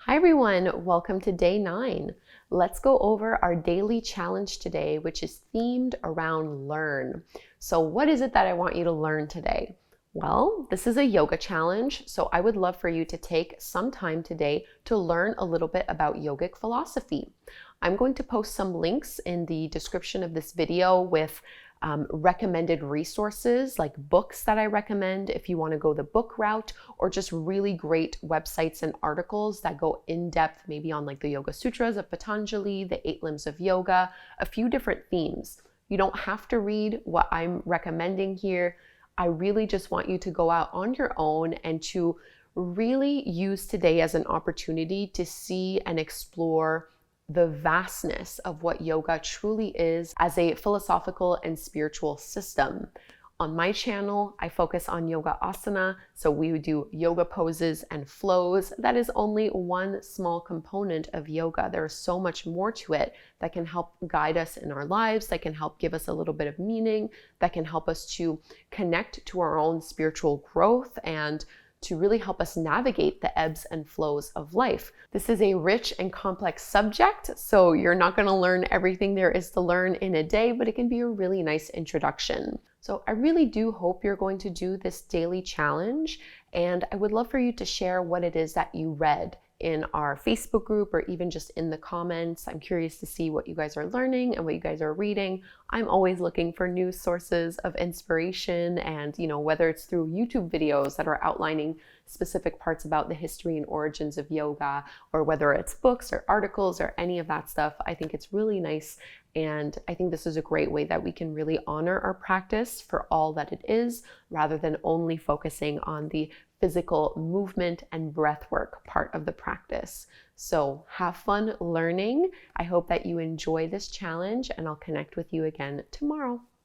Hi everyone, welcome to day 9. Let's go over our daily challenge today, which is themed around learn. So what is it that I want you to learn today? Well, this is a yoga challenge, so I would love for you to take some time today to learn a little bit about yogic philosophy. I'm going to post some links in the description of this video with recommended resources like books that I recommend if you want to go the book route, or just really great websites and articles that go in depth maybe on like the Yoga Sutras of Pantanjali, the 8 limbs of yoga, a few different themes. You don't have to read what I'm recommending here. I really just want you to go out on your own and to really use today as an opportunity to see and explore the vastness of what yoga truly is as a philosophical and spiritual system. On my channel, I focus on yoga asana, so we do yoga poses and flows. That is only one small component of yoga. There is so much more to it that can help guide us in our lives, that can help give us a little bit of meaning, that can help us to connect to our own spiritual growth and to really help us navigate the ebbs and flows of life. This is a rich and complex subject, so you're not going to learn everything there is to learn in a day, but it can be a really nice introduction. So I really do hope you're going to do this daily challenge, and I would love for you to share what it is that you read in our Facebook group or even just in the comments. I'm curious to see what you guys are learning and what you guys are reading. I'm always looking for new sources of inspiration, and whether it's through YouTube videos that are outlining specific parts about the history and origins of yoga, or whether it's books or articles or any of that stuff, I think it's really nice. And I think this is a great way that we can really honor our practice for all that it is, rather than only focusing on the physical movement and breath work part of the practice. So have fun learning. I hope that you enjoy this challenge, and I'll connect with you again tomorrow.